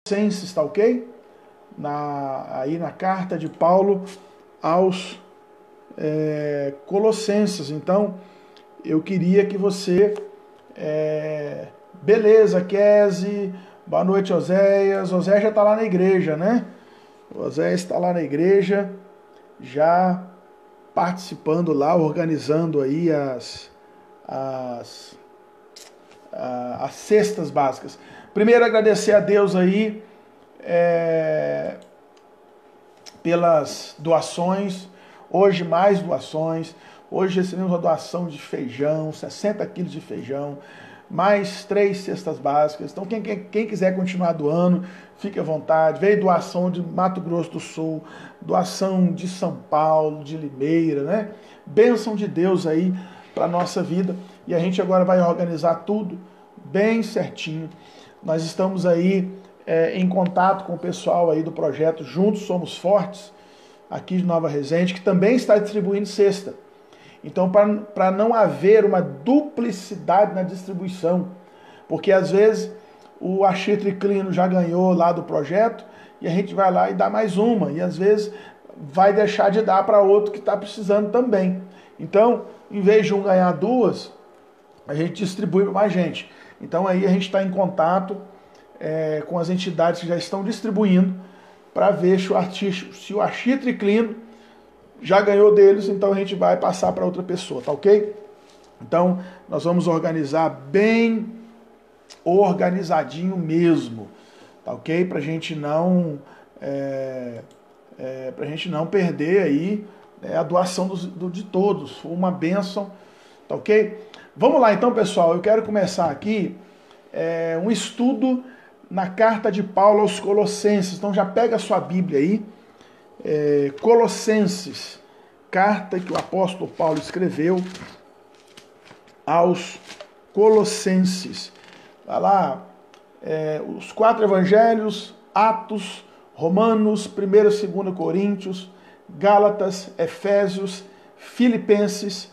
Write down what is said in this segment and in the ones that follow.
Colossenses, tá ok? Aí na carta de Paulo aos Colossenses. Então, eu queria que você... beleza, Kese, boa noite, Oséias. Oséias já está lá na igreja, né? O Oséias está lá na igreja, já participando lá, organizando aí as cestas básicas. Primeiro, agradecer a Deus aí pelas doações. Hoje, mais doações. Hoje recebemos uma doação de feijão, 60 quilos de feijão, mais 3 cestas básicas. Então, quem quiser continuar doando, fique à vontade. Veio doação de Mato Grosso do Sul, doação de São Paulo, de Limeira, né? Bênção de Deus aí para a nossa vida. E a gente agora vai organizar tudo bem certinho. Nós estamos aí em contato com o pessoal aí do projeto Juntos Somos Fortes, aqui de Nova Resende, que também está distribuindo cesta. Então, para não haver uma duplicidade na distribuição, porque às vezes o Achitriclino já ganhou lá do projeto e a gente vai lá e dá mais uma, e às vezes vai deixar de dar para outro que está precisando também. Então, em vez de um ganhar 2, a gente distribui para mais gente. Então aí a gente está em contato com as entidades que já estão distribuindo para ver se o Achitriclino já ganhou deles, então a gente vai passar para outra pessoa, tá ok? Então nós vamos organizar bem organizadinho mesmo, tá ok? Para a gente não perder aí a doação de todos. Foi uma bênção, tá ok? Vamos lá então, pessoal. Eu quero começar aqui um estudo na carta de Paulo aos Colossenses. Então já pega a sua Bíblia aí. Colossenses, carta que o apóstolo Paulo escreveu aos Colossenses. Vai lá, os 4 evangelhos, Atos, Romanos, 1ª e 2ª Coríntios, Gálatas, Efésios, Filipenses,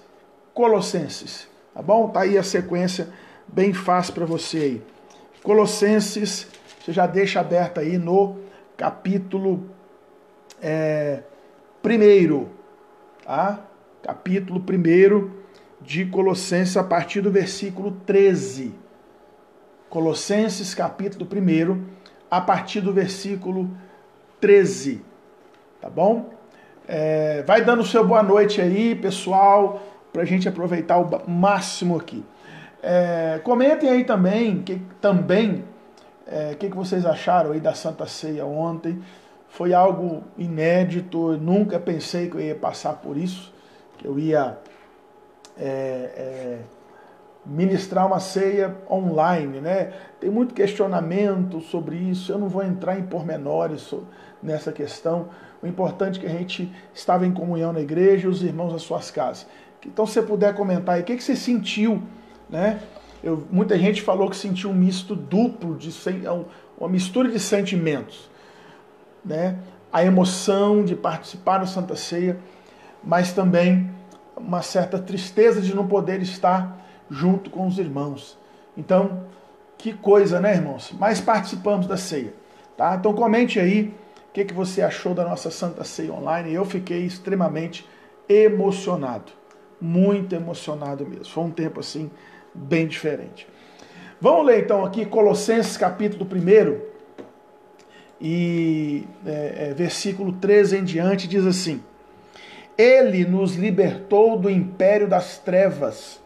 Colossenses. Tá bom? Tá aí a sequência bem fácil para você aí. Colossenses, você já deixa aberto aí no capítulo 1º, tá? Capítulo 1º de Colossenses, a partir do versículo 13. Colossenses, capítulo 1º, a partir do versículo 13. Tá bom? Vai dando o seu boa noite aí, pessoal, para a gente aproveitar o máximo aqui. Comentem aí também o que vocês acharam aí da Santa Ceia ontem. Foi algo inédito, eu nunca pensei que eu ia passar por isso, que eu ia ministrar uma ceia online, né? Tem muito questionamento sobre isso, eu não vou entrar em pormenores nessa questão. O importante é que a gente estava em comunhão na igreja e os irmãos nas suas casas. Então, se você puder comentar aí, o que você sentiu, né? Muita gente falou que sentiu um misto duplo, uma mistura de sentimentos, né? A emoção de participar da Santa Ceia, mas também uma certa tristeza de não poder estar junto com os irmãos. Então, que coisa, né, irmãos? Mas participamos da ceia, tá? Então comente aí o que você achou da nossa Santa Ceia online. Eu fiquei extremamente emocionado, muito emocionado mesmo. Foi um tempo assim bem diferente. Vamos ler então aqui Colossenses capítulo 1 e versículo 13 em diante, diz assim: Ele nos libertou do império das trevas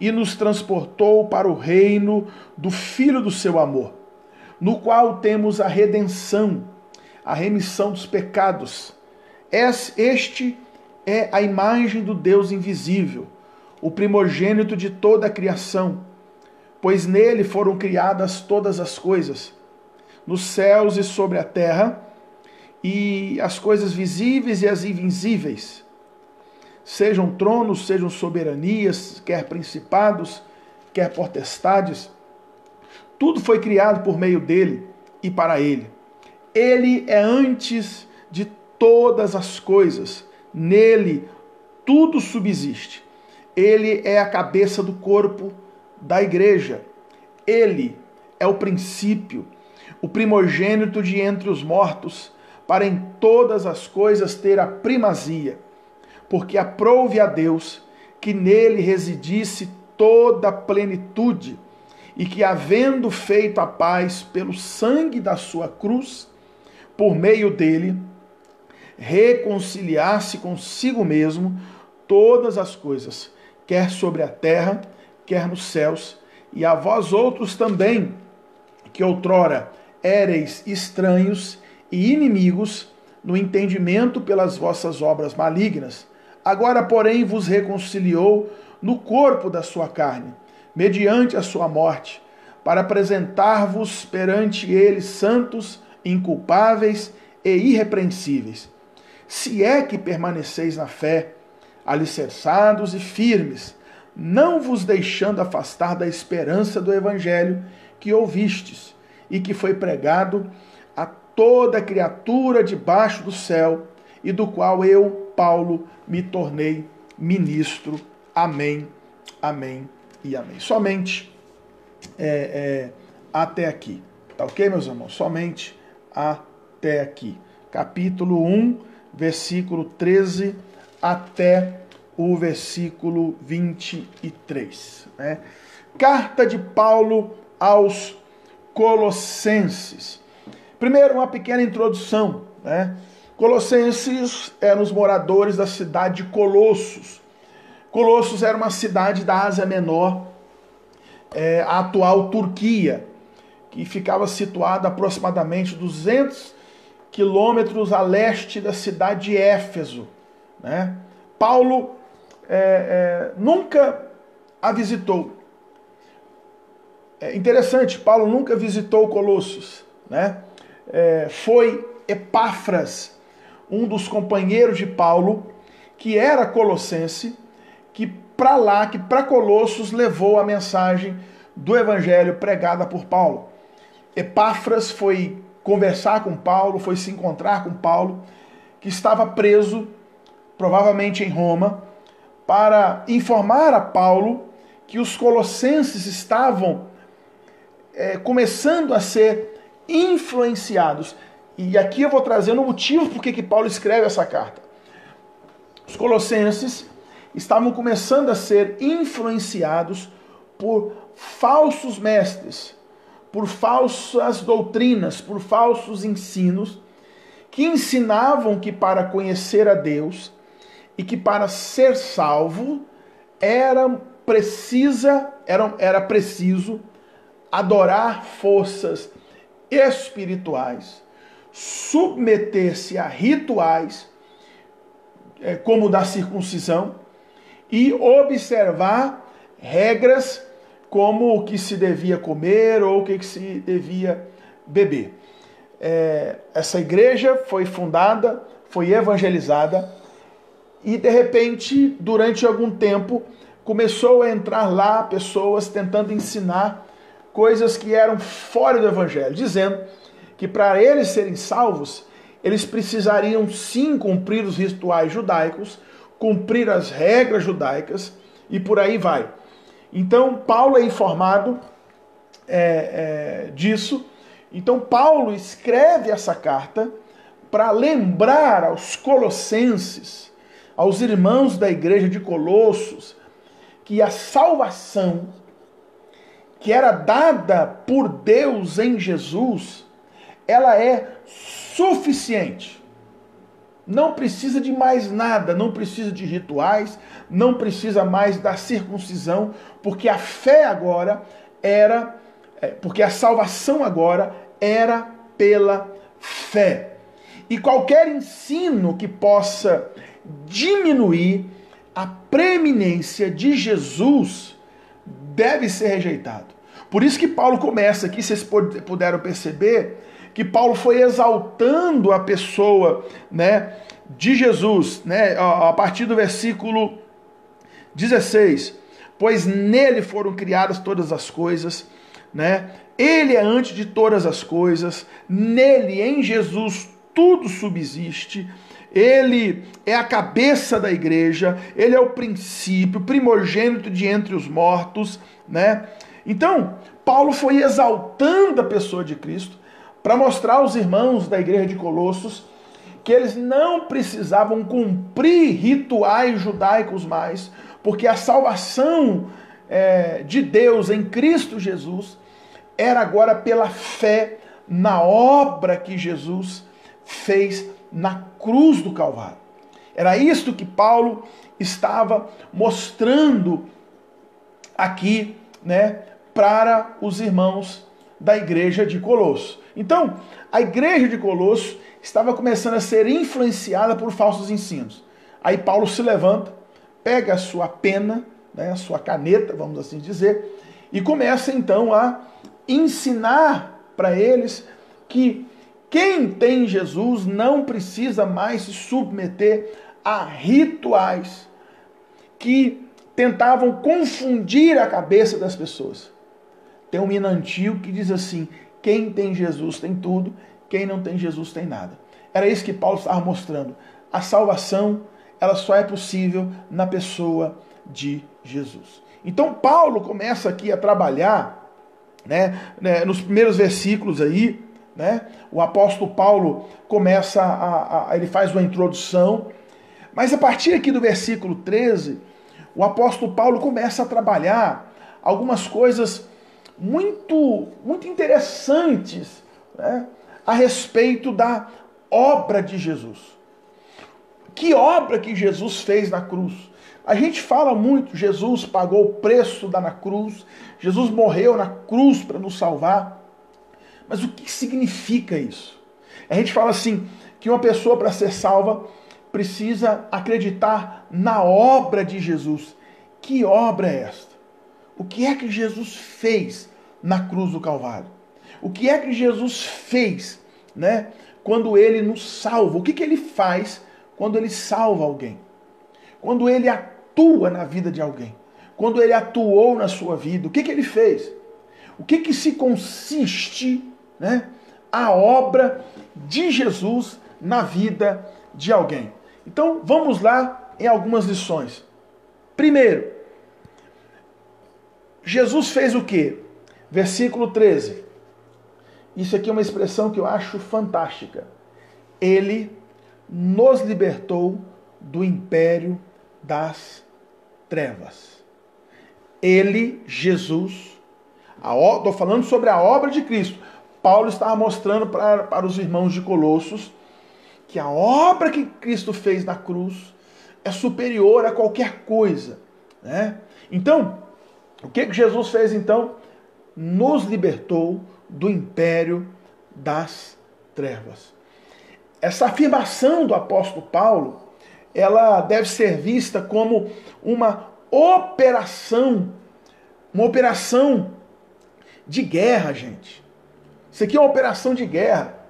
e nos transportou para o reino do Filho do seu amor, no qual temos a redenção, a remissão dos pecados. Este é a imagem do Deus invisível, o primogênito de toda a criação, pois nele foram criadas todas as coisas, nos céus e sobre a terra, e as coisas visíveis e as invisíveis, sejam tronos, sejam soberanias, quer principados, quer potestades, tudo foi criado por meio dele e para ele. Ele é antes de todas as coisas, nele tudo subsiste. Ele é a cabeça do corpo da igreja. Ele é o princípio, o primogênito de entre os mortos, para em todas as coisas ter a primazia, porque aprouve a Deus que nele residisse toda a plenitude, e que, havendo feito a paz pelo sangue da sua cruz, por meio dele, reconciliasse consigo mesmo todas as coisas, quer sobre a terra, quer nos céus, e a vós outros também, que outrora éreis estranhos e inimigos no entendimento pelas vossas obras malignas, agora, porém, vos reconciliou no corpo da sua carne, mediante a sua morte, para apresentar-vos perante ele santos, inculpáveis e irrepreensíveis. Se é que permaneceis na fé, alicerçados e firmes, não vos deixando afastar da esperança do evangelho que ouvistes e que foi pregado a toda criatura debaixo do céu, e do qual eu, Paulo, me tornei ministro. Amém, amém e amém. Somente até aqui. Tá ok, meus irmãos? Somente até aqui. Capítulo 1, versículo 13 até o versículo 23. Né? Carta de Paulo aos Colossenses. Primeiro, uma pequena introdução. Né? Colossenses eram os moradores da cidade de Colossos. Colossos era uma cidade da Ásia Menor, a atual Turquia, que ficava situada aproximadamente 200 quilômetros a leste da cidade de Éfeso. Né? Paulo nunca a visitou. É interessante, Paulo nunca visitou Colossos. Né? Foi Epáfras, um dos companheiros de Paulo, que era colossense, que para Colossos levou a mensagem do evangelho pregada por Paulo. Epáfras foi conversar com Paulo, foi se encontrar com Paulo, que estava preso, provavelmente em Roma, para informar a Paulo que os colossenses estavam começando a ser influenciados. E aqui eu vou trazer o motivo por que Paulo escreve essa carta. Os colossenses estavam começando a ser influenciados por falsos mestres, por falsas doutrinas, por falsos ensinos, que ensinavam que para conhecer a Deus e que para ser salvo era preciso adorar forças espirituais, submeter-se a rituais, como o da circuncisão, e observar regras como o que se devia comer ou o que se devia beber. Essa igreja foi fundada, foi evangelizada, e de repente, durante algum tempo, começou a entrar lá pessoas tentando ensinar coisas que eram fora do evangelho, dizendo que para eles serem salvos, eles precisariam sim cumprir os rituais judaicos, cumprir as regras judaicas e por aí vai. Então, Paulo é informado disso. Então, Paulo escreve essa carta para lembrar aos colossenses, aos irmãos da igreja de Colossos, que a salvação que era dada por Deus em Jesus, ela é suficiente. Não precisa de mais nada, não precisa de rituais, não precisa mais da circuncisão, porque a fé agora porque a salvação agora era pela fé. E qualquer ensino que possa diminuir a preeminência de Jesus deve ser rejeitado. Por isso que Paulo começa aqui, vocês puderam perceber, que Paulo foi exaltando a pessoa, né, de Jesus, né, a partir do versículo 16. Pois nele foram criadas todas as coisas, né? Ele é antes de todas as coisas, nele, em Jesus, tudo subsiste. Ele é a cabeça da igreja, ele é o princípio, primogênito de entre os mortos, né? Então, Paulo foi exaltando a pessoa de Cristo para mostrar aos irmãos da igreja de Colossos que eles não precisavam cumprir rituais judaicos mais, porque a salvação de Deus em Cristo Jesus era agora pela fé na obra que Jesus fez na cruz do Calvário. Era isto que Paulo estava mostrando aqui, né, para os irmãos da igreja de Colossos. Então, a igreja de Colossos estava começando a ser influenciada por falsos ensinos. Aí Paulo se levanta, pega a sua pena, né, a sua caneta, vamos assim dizer, e começa então a ensinar para eles que quem tem Jesus não precisa mais se submeter a rituais que tentavam confundir a cabeça das pessoas. Tem um hino antigo que diz assim: quem tem Jesus tem tudo, quem não tem Jesus tem nada. Era isso que Paulo estava mostrando. A salvação, ela só é possível na pessoa de Jesus. Então Paulo começa aqui a trabalhar, né, nos primeiros versículos aí, né, o apóstolo Paulo começa ele faz uma introdução, mas a partir aqui do versículo 13, o apóstolo Paulo começa a trabalhar algumas coisas muito interessantes, né, a respeito da obra de Jesus. Que obra que Jesus fez na cruz? A gente fala muito, Jesus pagou o preço na cruz, Jesus morreu na cruz para nos salvar. Mas o que significa isso? A gente fala assim, que uma pessoa para ser salva precisa acreditar na obra de Jesus. Que obra é esta? O que é que Jesus fez na cruz do Calvário? O que é que Jesus fez, né, quando ele nos salva? O que ele faz quando ele salva alguém? Quando ele atua na vida de alguém? Quando ele atuou na sua vida? O que ele fez? O que se consiste, né, a obra de Jesus na vida de alguém? Então, vamos lá em algumas lições. Primeiro, Jesus fez o quê? Versículo 13. Isso aqui é uma expressão que eu acho fantástica. Ele nos libertou do império das trevas. Ele, Jesus, estou falando sobre a obra de Cristo. Paulo estava mostrando para os irmãos de Colossos que a obra que Cristo fez na cruz é superior a qualquer coisa, né? Então, o que Jesus fez então? Nos libertou do império das trevas. Essa afirmação do apóstolo Paulo, ela deve ser vista como uma operação de guerra, gente. Isso aqui é uma operação de guerra.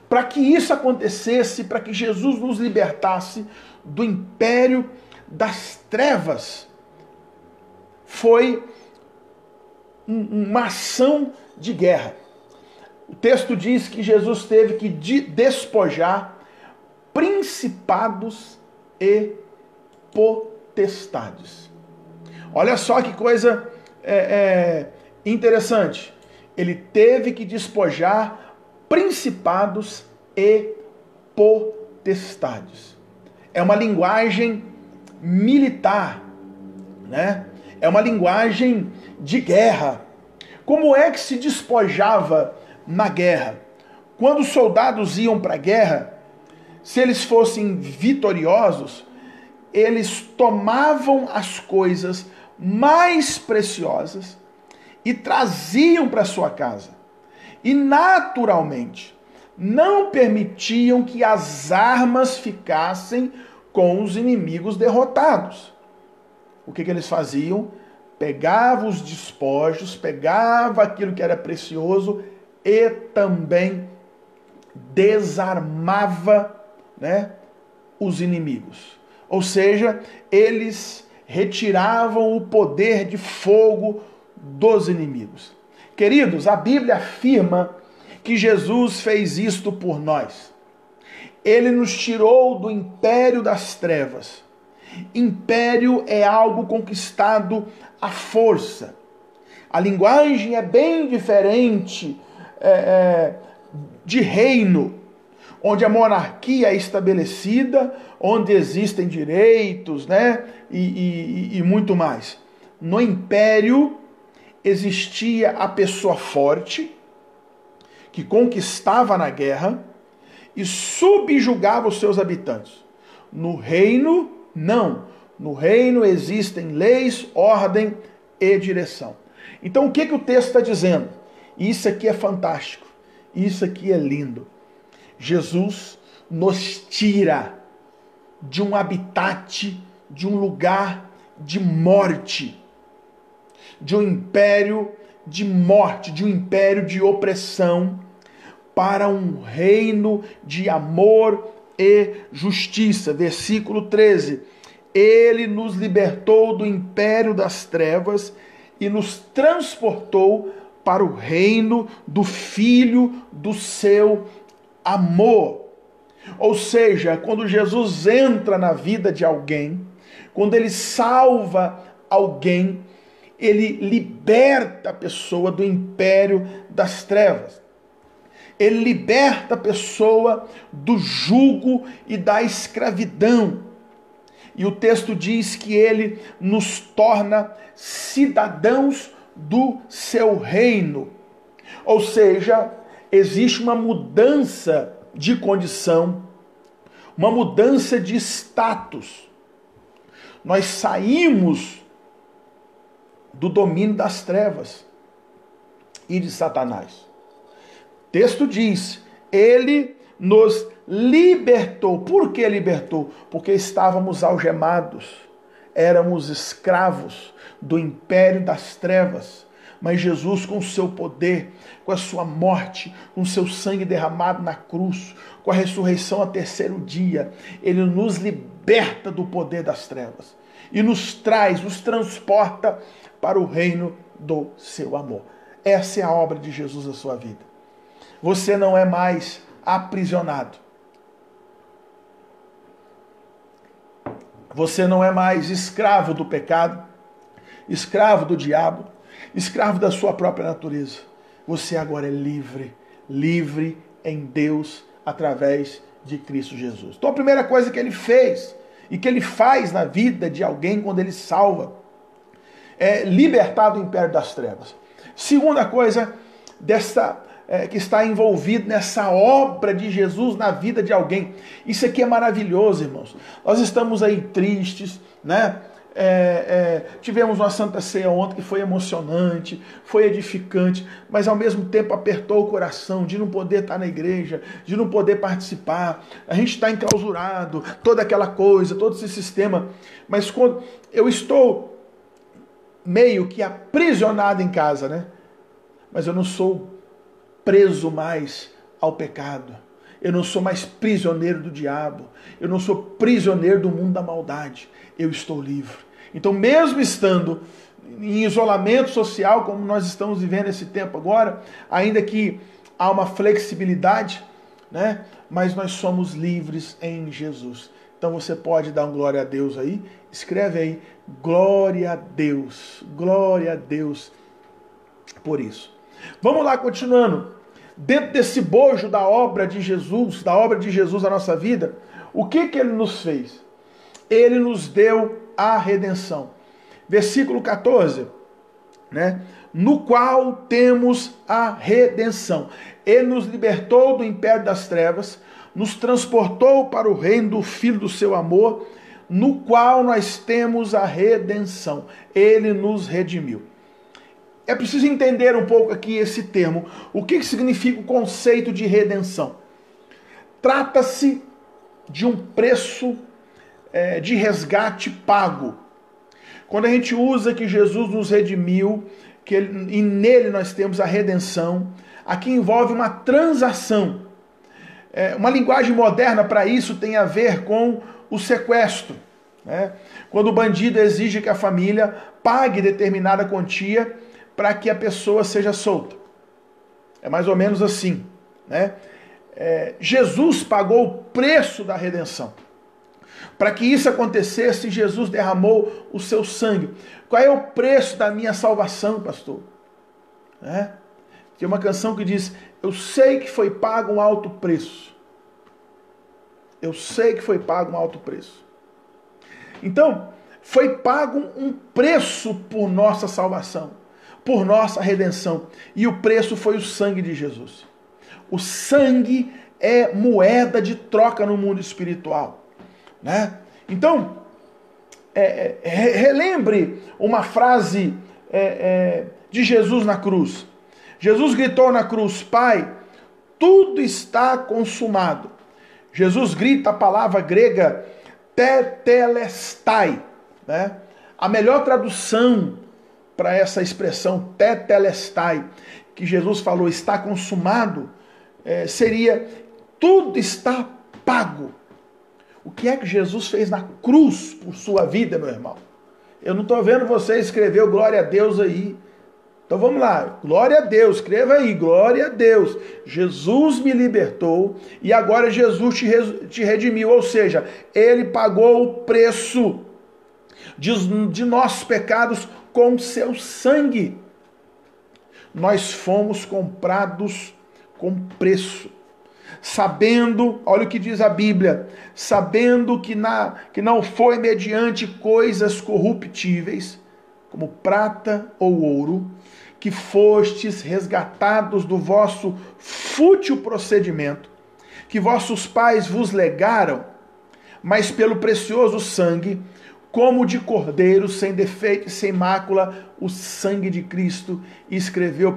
Para que isso acontecesse, para que Jesus nos libertasse do império das trevas, foi uma ação de guerra. O texto diz que Jesus teve que despojar principados e potestades. Olha só que coisa interessante. Ele teve que despojar principados e potestades. É uma linguagem militar, né? É uma linguagem de guerra. Como é que se despojava na guerra? Quando os soldados iam para a guerra, se eles fossem vitoriosos, eles tomavam as coisas mais preciosas e traziam para sua casa. E naturalmente, não permitiam que as armas ficassem com os inimigos derrotados. O que eles faziam? Pegavam os despojos, pegavam aquilo que era precioso e também desarmava, né, os inimigos. Ou seja, eles retiravam o poder de fogo dos inimigos. Queridos, a Bíblia afirma que Jesus fez isto por nós. Ele nos tirou do império das trevas. Império é algo conquistado à força. A linguagem é bem diferente de reino, onde a monarquia é estabelecida, onde existem direitos, né? E muito mais. No império existia a pessoa forte, que conquistava na guerra e subjugava os seus habitantes. No reino, não. No reino existem leis, ordem e direção. Então o que o texto está dizendo? Isso aqui é fantástico. Isso aqui é lindo. Jesus nos tira de um habitat, de um lugar de morte, de um império de morte, de um império de opressão, para um reino de amor e justiça. Versículo 13. Ele nos libertou do império das trevas e nos transportou para o reino do Filho do seu amor. Ou seja, quando Jesus entra na vida de alguém, quando ele salva alguém, ele liberta a pessoa do império das trevas. Ele liberta a pessoa do jugo e da escravidão. E o texto diz que ele nos torna cidadãos do seu reino. Ou seja, existe uma mudança de condição, uma mudança de status. Nós saímos do domínio das trevas e de Satanás. O texto diz, ele nos libertou. Por que libertou? Porque estávamos algemados, éramos escravos do império das trevas. Mas Jesus, com o seu poder, com a sua morte, com o seu sangue derramado na cruz, com a ressurreição ao terceiro dia, ele nos liberta do poder das trevas e nos traz, nos transporta para o reino do seu amor. Essa é a obra de Jesus na sua vida. Você não é mais aprisionado. Você não é mais escravo do pecado, escravo do diabo, escravo da sua própria natureza. Você agora é livre, livre em Deus através de Cristo Jesus. Então a primeira coisa que ele fez e que ele faz na vida de alguém quando ele salva é libertar do império das trevas. Segunda coisa que está envolvido nessa obra de Jesus na vida de alguém. Isso aqui é maravilhoso, irmãos. Nós estamos aí tristes, né? Tivemos uma Santa Ceia ontem que foi emocionante, foi edificante, mas ao mesmo tempo apertou o coração de não poder estar na igreja, de não poder participar. A gente está enclausurado, toda aquela coisa, todo esse sistema. Mas quando eu estou meio que aprisionado em casa, né? Mas eu não sou preso mais ao pecado. Eu não sou mais prisioneiro do diabo. Eu não sou prisioneiro do mundo da maldade. Eu estou livre. Então, mesmo estando em isolamento social, como nós estamos vivendo esse tempo agora, ainda que há uma flexibilidade, né? Mas nós somos livres em Jesus. Então você pode dar um glória a Deus aí. Escreve aí, glória a Deus por isso. Vamos lá, continuando. Dentro desse bojo da obra de Jesus na nossa vida, o que ele nos fez? Ele nos deu a redenção. Versículo 14, né? No qual temos a redenção. Ele nos libertou do império das trevas, nos transportou para o reino do Filho do seu amor, no qual nós temos a redenção. Ele nos redimiu. É preciso entender um pouco aqui esse termo. O que significa o conceito de redenção? Trata-se de um preço de resgate pago. Quando a gente usa que Jesus nos redimiu, e nele nós temos a redenção, aqui envolve uma transação. Uma linguagem moderna para isso tem a ver com o sequestro. Né? Quando o bandido exige que a família pague determinada quantia para que a pessoa seja solta. É mais ou menos assim. Né? Jesus pagou o preço da redenção. Para que isso acontecesse, Jesus derramou o seu sangue. Qual é o preço da minha salvação, pastor? Tem uma canção que diz: eu sei que foi pago um alto preço. Eu sei que foi pago um alto preço. Então, foi pago um preço por nossa salvação, por nossa redenção. E o preço foi o sangue de Jesus. O sangue é moeda de troca no mundo espiritual, né? Então, relembre uma frase de Jesus na cruz. Jesus gritou na cruz: Pai, tudo está consumado. Jesus grita a palavra grega tetelestai, né? A melhor tradução para essa expressão tetelestai, que Jesus falou, está consumado, seria: tudo está pago. O que é que Jesus fez na cruz por sua vida, meu irmão? Eu não estou vendo você escrever o glória a Deus aí. Então vamos lá, glória a Deus, escreva aí, glória a Deus. Jesus me libertou e agora Jesus te redimiu, ou seja, Ele pagou o preço de nossos pecados com seu sangue. Nós fomos comprados com preço. Sabendo, olha o que diz a Bíblia, sabendo que não foi mediante coisas corruptíveis, como prata ou ouro, que fostes resgatados do vosso fútil procedimento, que vossos pais vos legaram, mas pelo precioso sangue, como de cordeiro, sem defeito e sem mácula, o sangue de Cristo. E escreveu 1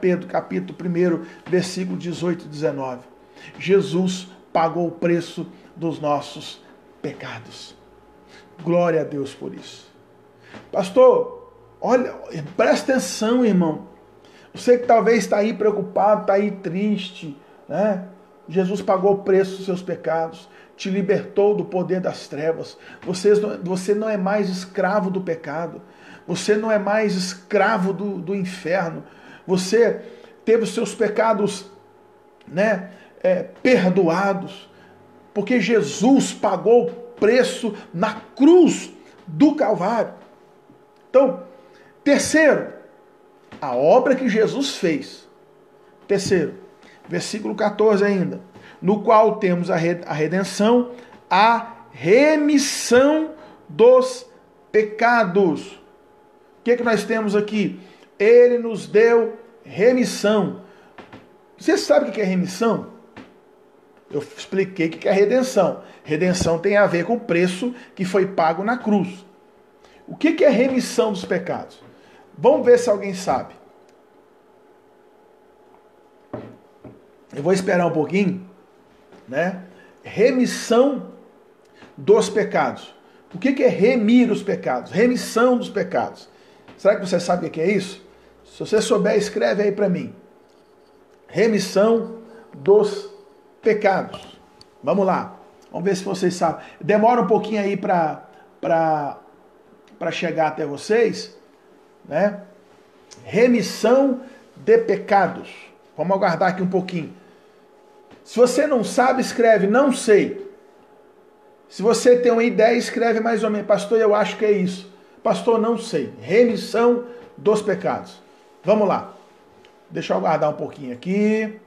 Pedro, capítulo 1, versículo 18 e 19. Jesus pagou o preço dos nossos pecados. Glória a Deus por isso. Pastor, olha, presta atenção, irmão. Você que talvez está aí preocupado, está aí triste, né? Jesus pagou o preço dos seus pecados, te libertou do poder das trevas. Você não é mais escravo do pecado. Você não é mais escravo do inferno. Você teve os seus pecados, né, perdoados, porque Jesus pagou o preço na cruz do Calvário. Então, terceiro, a obra que Jesus fez. Terceiro, versículo 14 ainda, no qual temos a redenção, a remissão dos pecados. O que nós temos aqui? Ele nos deu remissão. Você sabe o que é remissão? Eu expliquei o que é redenção. Redenção tem a ver com o preço que foi pago na cruz. O que é remissão dos pecados? Vamos ver se alguém sabe. Eu vou esperar um pouquinho, né? Remissão dos pecados. O que é remir os pecados? Remissão dos pecados. Será que você sabe o que é isso? Se você souber, escreve aí para mim. Remissão dos pecados. Vamos lá. Vamos ver se vocês sabem. Demora um pouquinho aí para chegar até vocês, né? Remissão de pecados. Vamos aguardar aqui um pouquinho. Se você não sabe, escreve não sei. Se você tem uma ideia, escreve mais ou menos. Pastor, eu acho que é isso. Pastor, não sei. Remissão dos pecados. Vamos lá. Deixa eu aguardar um pouquinho aqui.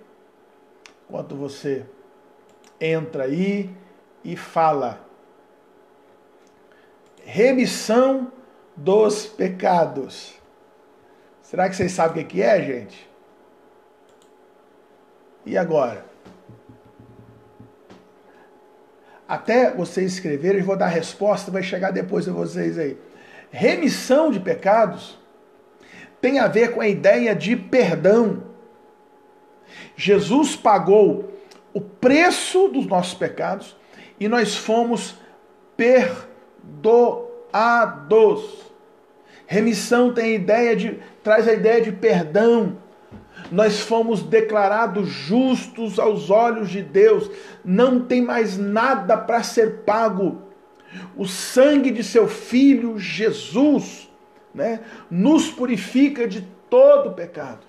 Enquanto você entra aí e fala. Remissão dos pecados. Será que vocês sabem o que é, gente? E agora? Até vocês escreverem, eu vou dar a resposta, vai chegar depois de vocês aí. Remissão de pecados tem a ver com a ideia de perdão. Jesus pagou o preço dos nossos pecados e nós fomos perdoados. Remissão traz a ideia de perdão. Nós fomos declarados justos aos olhos de Deus. Não tem mais nada para ser pago. O sangue de seu Filho Jesus, né, nos purifica de todo pecado.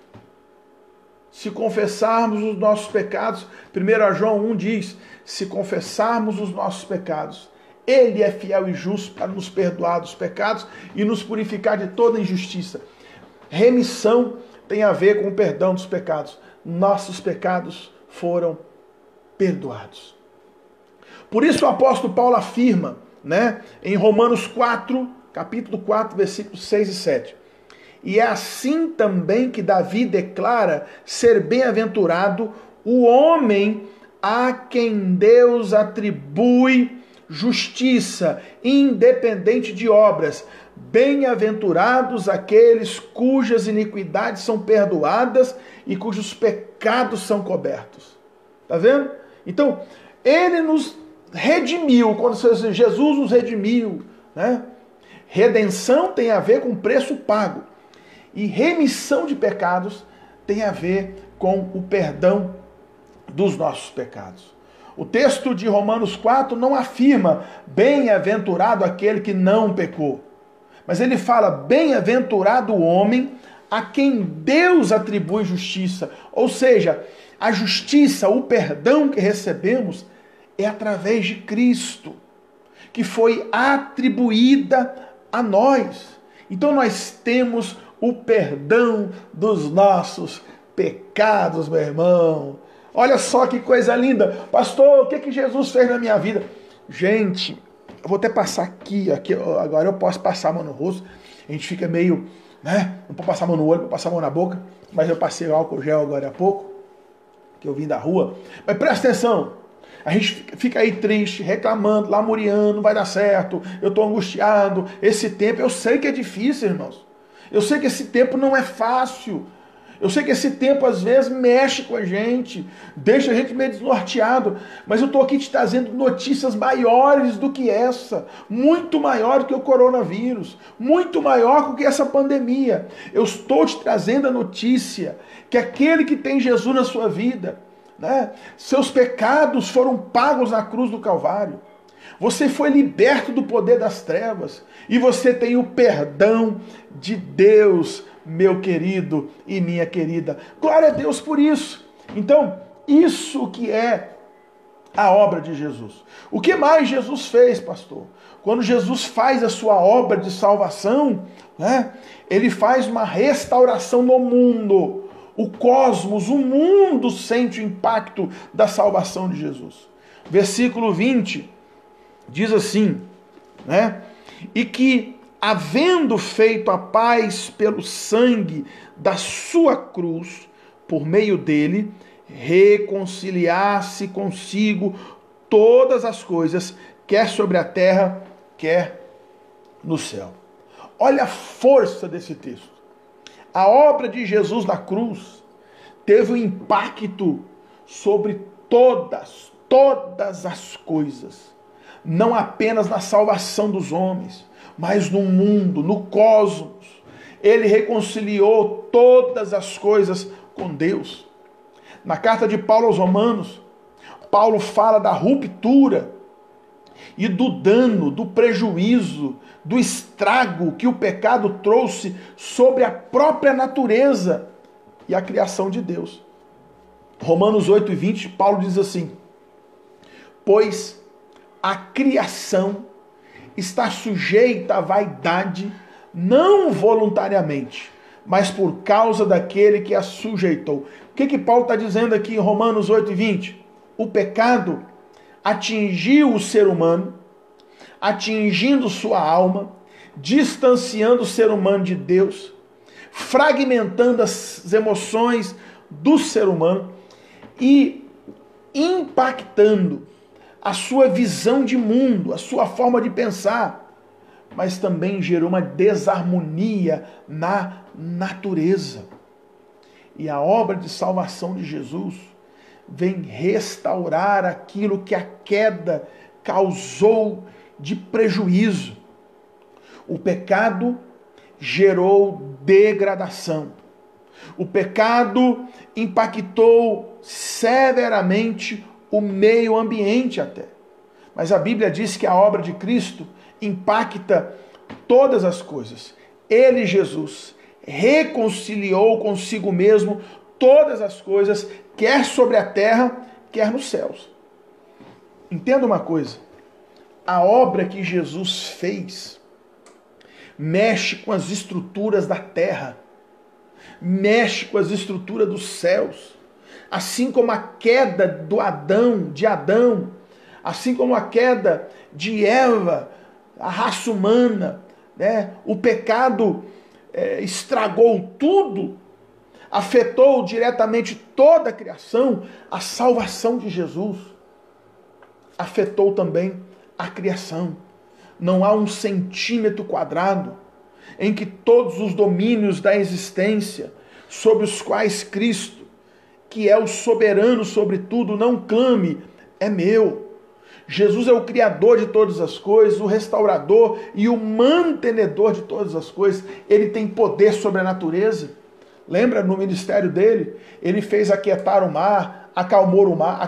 Se confessarmos os nossos pecados, 1 João 1 diz, se confessarmos os nossos pecados, Ele é fiel e justo para nos perdoar dos pecados e nos purificar de toda injustiça. Remissão tem a ver com o perdão dos pecados. Nossos pecados foram perdoados. Por isso o apóstolo Paulo afirma, né, em Romanos 4, capítulo 4, versículos 6 e 7. E é assim também que Davi declara ser bem-aventurado o homem a quem Deus atribui justiça, independente de obras. Bem-aventurados aqueles cujas iniquidades são perdoadas e cujos pecados são cobertos. Tá vendo? Então, ele nos redimiu, quando Jesus nos redimiu, né? Redenção tem a ver com preço pago. E remissão de pecados tem a ver com o perdão dos nossos pecados. O texto de Romanos 4 não afirma bem-aventurado aquele que não pecou. Mas ele fala bem-aventurado o homem a quem Deus atribui justiça. Ou seja, a justiça, o perdão que recebemos é através de Cristo, que foi atribuída a nós. Então nós temos o perdão dos nossos pecados, meu irmão. Olha só que coisa linda. Pastor, o que Jesus fez na minha vida? Gente, eu vou até passar aqui, agora eu posso passar a mão no rosto. A gente fica meio, né? Não pode passar a mão no olho, não pode passar a mão na boca. Mas eu passei o álcool gel agora há pouco, que eu vim da rua. Mas presta atenção. A gente fica aí triste, reclamando, lamuriando, não vai dar certo, eu estou angustiado. Esse tempo, eu sei que é difícil, irmãos. Eu sei que esse tempo não é fácil. Eu sei que esse tempo às vezes mexe com a gente, deixa a gente meio desnorteado, mas eu estou aqui te trazendo notícias maiores do que essa, muito maior do que o coronavírus, muito maior do que essa pandemia. Eu estou te trazendo a notícia que aquele que tem Jesus na sua vida, né, seus pecados foram pagos na cruz do Calvário. Você foi liberto do poder das trevas e você tem o perdão de Deus, meu querido e minha querida. Glória a Deus por isso. Então, isso que é a obra de Jesus. O que mais Jesus fez, pastor? Quando Jesus faz a sua obra de salvação, né, ele faz uma restauração no mundo. O cosmos, o mundo sente o impacto da salvação de Jesus. Versículo 20 diz assim, né? E que, havendo feito a paz pelo sangue da sua cruz, por meio dele, reconciliar-se consigo todas as coisas, quer sobre a terra, quer no céu. Olha a força desse texto. A obra de Jesus na cruz teve um impacto sobre todas as coisas. Não apenas na salvação dos homens, mas no mundo, no cosmos. Ele reconciliou todas as coisas com Deus. Na carta de Paulo aos Romanos, Paulo fala da ruptura e do dano, do prejuízo, do estrago que o pecado trouxe sobre a própria natureza e a criação de Deus. Romanos 8:20, Paulo diz assim: pois a criação está sujeita à vaidade, não voluntariamente, mas por causa daquele que a sujeitou. O que Paulo está dizendo aqui em Romanos 8:20? O pecado atingiu o ser humano, atingindo sua alma, distanciando o ser humano de Deus, fragmentando as emoções do ser humano e impactando a sua visão de mundo, a sua forma de pensar, mas também gerou uma desarmonia na natureza. E a obra de salvação de Jesus vem restaurar aquilo que a queda causou de prejuízo. O pecado gerou degradação. O pecado impactou severamente o meio ambiente até. Mas a Bíblia diz que a obra de Cristo impacta todas as coisas. Ele, Jesus, reconciliou consigo mesmo todas as coisas, quer sobre a terra, quer nos céus. Entenda uma coisa. A obra que Jesus fez mexe com as estruturas da terra. mexe com as estruturas dos céus. Assim como a queda de Adão, assim como a queda de Eva, a raça humana, né? O pecado estragou tudo, afetou diretamente toda a criação. A salvação de Jesus afetou também a criação. Não há 1 centímetro quadrado em que todos os domínios da existência, sobre os quais Cristo, que é o soberano sobre tudo, não clame, é meu. Jesus é o Criador de todas as coisas, o restaurador e o mantenedor de todas as coisas. Ele tem poder sobre a natureza. Lembra no ministério dele? Ele fez aquietar o mar, acalmou o mar,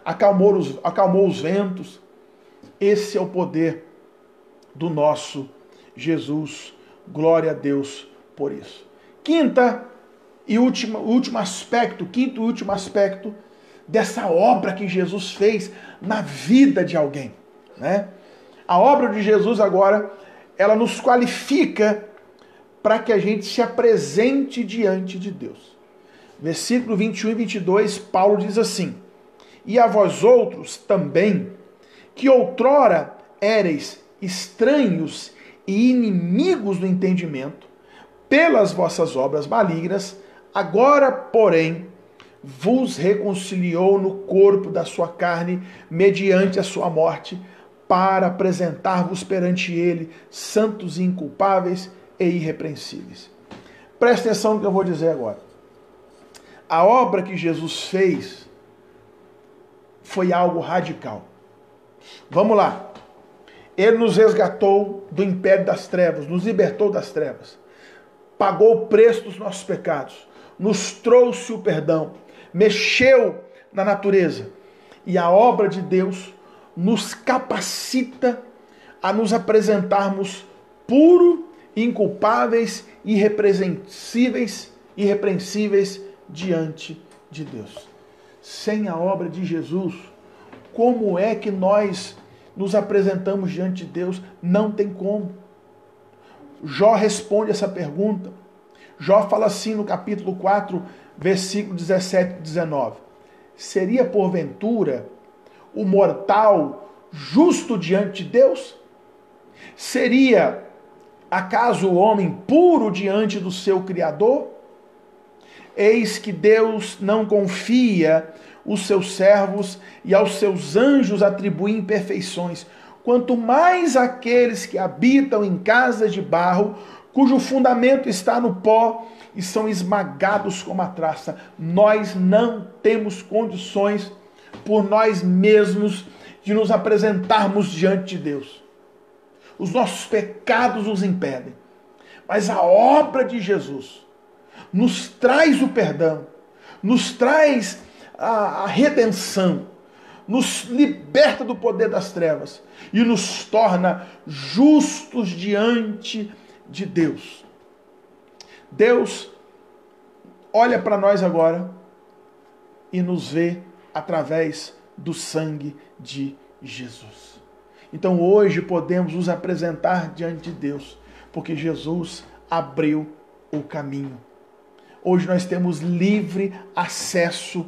acalmou os ventos. Esse é o poder do nosso Jesus. Glória a Deus por isso. Quinto e último aspecto dessa obra que Jesus fez na vida de alguém, né? A obra de Jesus agora, ela nos qualifica para que a gente se apresente diante de Deus. Versículo 21 e 22, Paulo diz assim: e a vós outros também, que outrora éreis estranhos e inimigos do entendimento, pelas vossas obras malignas, agora, porém, vos reconciliou no corpo da sua carne, mediante a sua morte, para apresentar-vos perante ele, santos e inculpáveis e irrepreensíveis. Presta atenção no que eu vou dizer agora. A obra que Jesus fez foi algo radical. Vamos lá. Ele nos resgatou do império das trevas, nos libertou das trevas, pagou o preço dos nossos pecados, nos trouxe o perdão, mexeu na natureza. E a obra de Deus nos capacita a nos apresentarmos puros, inculpáveis, irrepreensíveis diante de Deus. Sem a obra de Jesus, como é que nós nos apresentamos diante de Deus? Não tem como. Jó responde essa pergunta. Jó fala assim no capítulo 4, versículo 17 e 19. Seria porventura o mortal justo diante de Deus? Seria acaso o homem puro diante do seu Criador? Eis que Deus não confia os seus servos e aos seus anjos atribui imperfeições, quanto mais aqueles que habitam em casas de barro, cujo fundamento está no pó e são esmagados como a traça. Nós não temos condições por nós mesmos de nos apresentarmos diante de Deus. Os nossos pecados nos impedem. Mas a obra de Jesus nos traz o perdão, nos traz a redenção, nos liberta do poder das trevas e nos torna justos diante de Deus. Deus olha para nós agora e nos vê através do sangue de Jesus. Então hoje podemos nos apresentar diante de Deus, porque Jesus abriu o caminho. Hoje nós temos livre acesso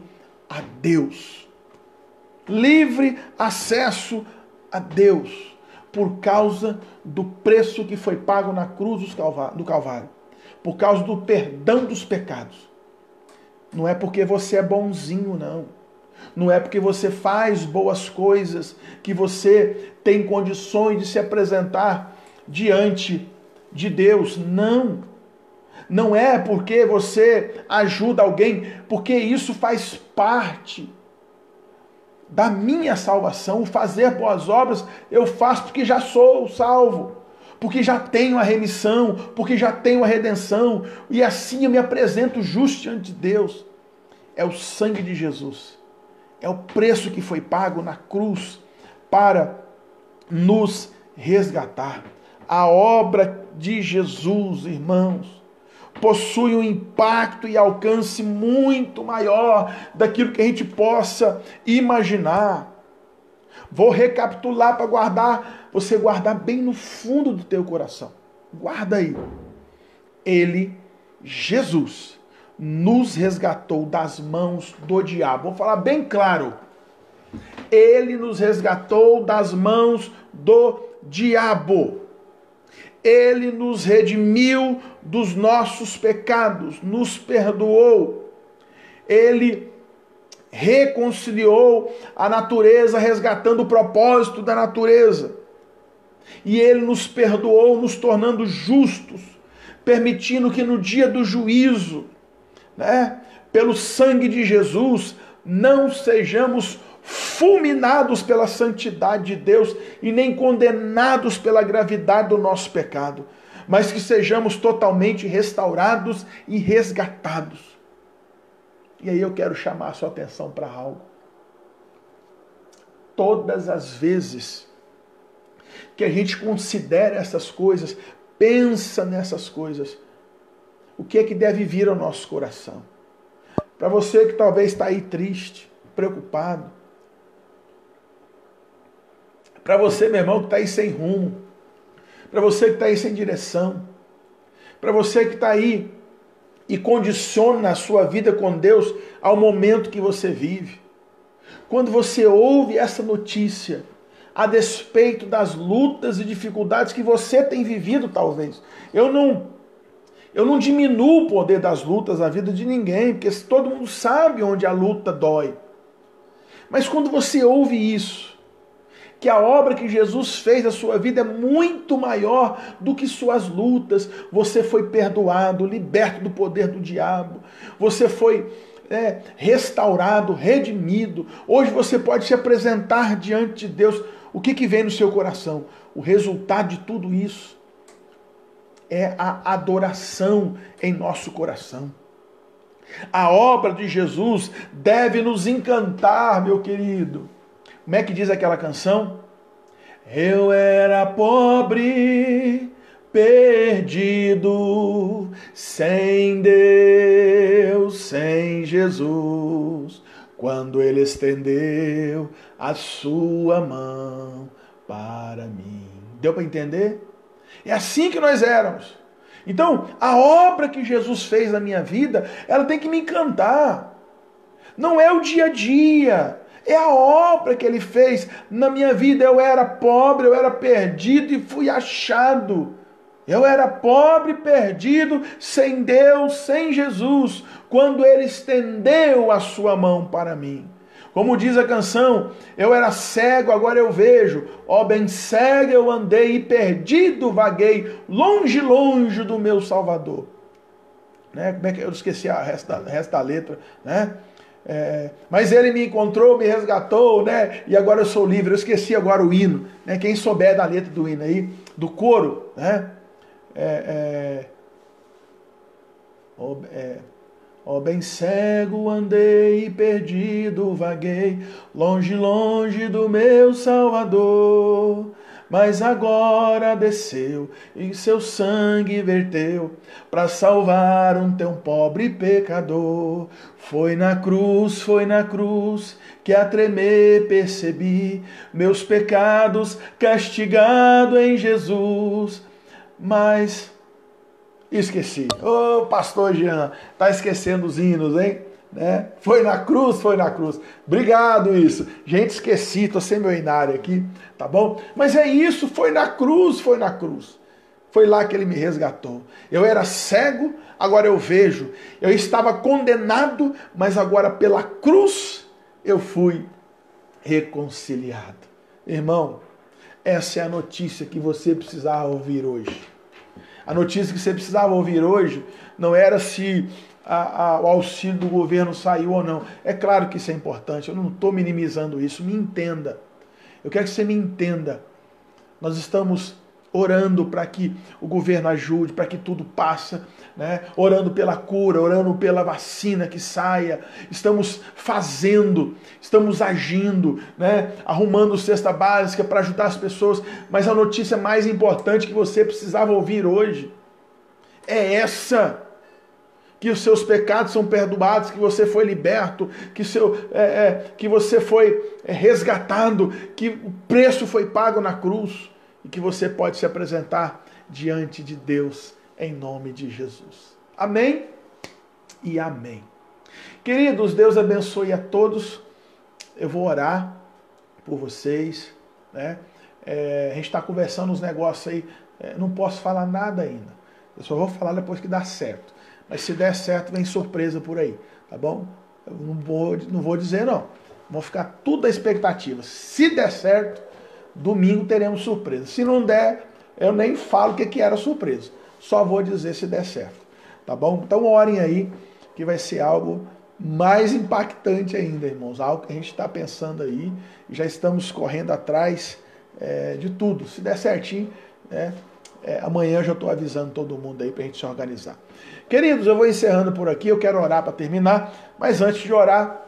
a Deus. Livre acesso a Deus, por causa do preço que foi pago na cruz do Calvário, por causa do perdão dos pecados. Não é porque você é bonzinho, não. Não é porque você faz boas coisas que você tem condições de se apresentar diante de Deus. Não. Não é porque você ajuda alguém, porque isso faz parte da minha salvação. Fazer boas obras eu faço porque já sou salvo, porque já tenho a remissão, porque já tenho a redenção, e assim eu me apresento justo diante de Deus. É o sangue de Jesus, é o preço que foi pago na cruz para nos resgatar. A obra de Jesus, irmãos, possui um impacto e alcance muito maior daquilo que a gente possa imaginar. Vou recapitular para você guardar bem no fundo do teu coração. Guarda aí. Ele Jesus nos resgatou das mãos do diabo. Vou falar bem claro. Ele nos resgatou das mãos do diabo. Ele nos redimiu dos nossos pecados, nos perdoou. Ele reconciliou a natureza, resgatando o propósito da natureza. E ele nos perdoou, nos tornando justos, permitindo que no dia do juízo, pelo sangue de Jesus, não sejamos fulminados pela santidade de Deus e nem condenados pela gravidade do nosso pecado, mas que sejamos totalmente restaurados e resgatados. E aí eu quero chamar a sua atenção para algo. Todas as vezes que a gente considera essas coisas, pensa nessas coisas, o que é que deve vir ao nosso coração? Para você que talvez está aí triste, preocupado, para você, meu irmão, que está aí sem rumo, para você que está aí sem direção, para você que está aí e condiciona a sua vida com Deus ao momento que você vive. Quando você ouve essa notícia, a despeito das lutas e dificuldades que você tem vivido, talvez, eu não diminuo o poder das lutas na vida de ninguém, porque todo mundo sabe onde a luta dói. Mas quando você ouve isso, que a obra que Jesus fez na sua vida é muito maior do que suas lutas, você foi perdoado, liberto do poder do diabo, você foi restaurado, redimido. Hoje você pode se apresentar diante de Deus. O que vem no seu coração? O resultado de tudo isso é a adoração em nosso coração. A obra de Jesus deve nos encantar, meu querido. Como é que diz aquela canção? Eu era pobre, perdido, sem Deus, sem Jesus, quando Ele estendeu a sua mão para mim. Deu para entender? É assim que nós éramos. Então, a obra que Jesus fez na minha vida, ela tem que me encantar. Não é o dia a dia. É a obra que Ele fez na minha vida. Eu era pobre, eu era perdido e fui achado. Eu era pobre, perdido, sem Deus, sem Jesus, quando Ele estendeu a sua mão para mim. Como diz a canção, eu era cego, agora eu vejo. Ó, bem cego eu andei e perdido vaguei, longe, longe do meu Salvador. Como é que eu esqueci o resto da letra, né? Mas Ele me encontrou, me resgatou, né? E agora eu sou livre. Eu esqueci agora o hino, né? Quem souber da letra do hino aí, do coro, né? Ó, bem cego andei e perdido vaguei, longe, longe do meu Salvador. Mas agora desceu e seu sangue verteu para salvar um tão pobre pecador. Foi na cruz que a tremer percebi meus pecados castigado em Jesus. Mas esqueci. Ô, pastor Jean, tá esquecendo os hinos, hein? Foi na cruz. Obrigado, isso. Gente, esqueci, tô sem meu inário aqui, tá bom? Mas é isso, foi na cruz. Foi lá que Ele me resgatou. Eu era cego, agora eu vejo. Eu estava condenado, mas agora pela cruz eu fui reconciliado. Irmão, essa é a notícia que você precisava ouvir hoje. A notícia que você precisava ouvir hoje não era se o auxílio do governo saiu ou não. É claro que isso é importante, eu não estou minimizando isso, me entenda. Eu quero que você me entenda. Nós estamos orando para que o governo ajude, para que tudo passe, né? Orando pela cura, orando pela vacina que saia. Estamos fazendo, estamos agindo, né? Arrumando cesta básica para ajudar as pessoas. Mas a notícia mais importante que você precisava ouvir hoje é essa: que os seus pecados são perdoados, que você foi liberto, que você foi resgatado, que o preço foi pago na cruz e que você pode se apresentar diante de Deus em nome de Jesus. Amém e amém. Queridos, Deus abençoe a todos. Eu vou orar por vocês, né? A gente está conversando uns negócios aí, não posso falar nada ainda. Eu só vou falar depois que dá certo. Mas se der certo, vem surpresa por aí, tá bom? Eu não vou dizer não. Vão ficar tudo à expectativa. Se der certo, domingo teremos surpresa. Se não der, eu nem falo o que era surpresa. Só vou dizer se der certo, tá bom? Então orem aí, que vai ser algo mais impactante ainda, irmãos. Algo que a gente está pensando aí, e já estamos correndo atrás de tudo. Se der certinho, amanhã eu já estou avisando todo mundo aí para a gente se organizar. Queridos, eu vou encerrando por aqui, eu quero orar para terminar, mas antes de orar,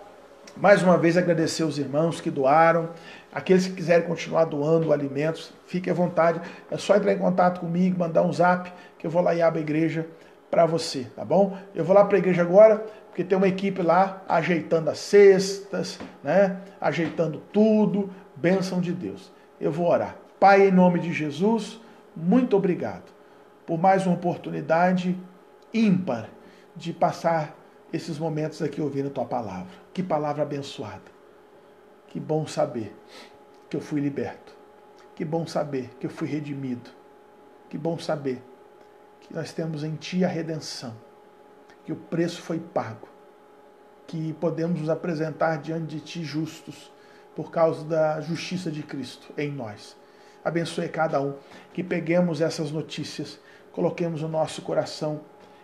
mais uma vez agradecer os irmãos que doaram, aqueles que quiserem continuar doando alimentos, fiquem à vontade, é só entrar em contato comigo, mandar um zap, que eu vou lá e abro a igreja para você, tá bom? Eu vou lá para a igreja agora, porque tem uma equipe lá ajeitando as cestas, né? Ajeitando tudo, bênção de Deus. Eu vou orar. Pai, em nome de Jesus, muito obrigado por mais uma oportunidade ímpar de passar esses momentos aqui ouvindo a tua palavra. Que palavra abençoada. Que bom saber que eu fui liberto. Que bom saber que eu fui redimido. Que bom saber que nós temos em ti a redenção. Que o preço foi pago. Que podemos nos apresentar diante de ti justos por causa da justiça de Cristo em nós. Abençoe cada um. Que peguemos essas notícias, coloquemos no nosso coração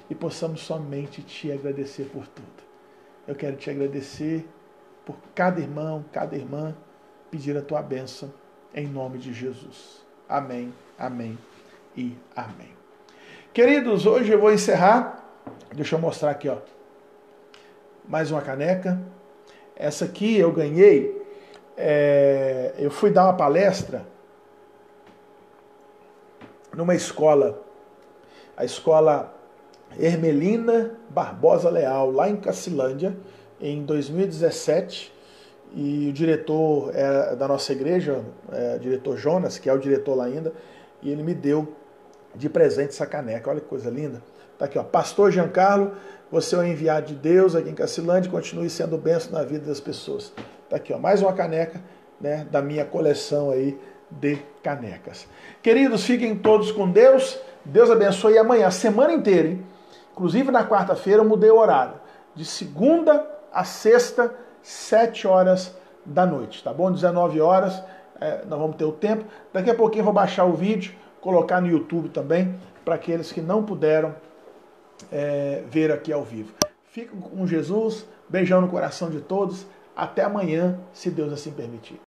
e possamos somente te agradecer por tudo. Eu quero te agradecer por cada irmão, cada irmã, pedir a tua bênção em nome de Jesus. Amém, amém e amém. Queridos, hoje eu vou encerrar. Deixa eu mostrar aqui, ó. Mais uma caneca. Essa aqui eu ganhei. Eu fui dar uma palestra numa escola, a escola Hermelina Barbosa Leal, lá em Cacilândia, em 2017, e o diretor da nossa igreja, o diretor Jonas, que é o diretor lá ainda, e ele me deu de presente essa caneca. Olha que coisa linda. Tá aqui, ó. Pastor Giancarlo, você é o enviado de Deus aqui em Cacilândia, continue sendo bênção na vida das pessoas. Tá aqui, ó, mais uma caneca, né, da minha coleção aí de canecas. Queridos, fiquem todos com Deus. Deus abençoe. Amanhã, a semana inteira, hein? Inclusive na quarta-feira eu mudei o horário. De segunda a sexta, 7 horas da noite, tá bom? 19 horas, nós vamos ter o tempo. Daqui a pouquinho eu vou baixar o vídeo, colocar no YouTube também, para aqueles que não puderam ver aqui ao vivo. Fiquem com Jesus, beijão no coração de todos. Até amanhã, se Deus assim permitir.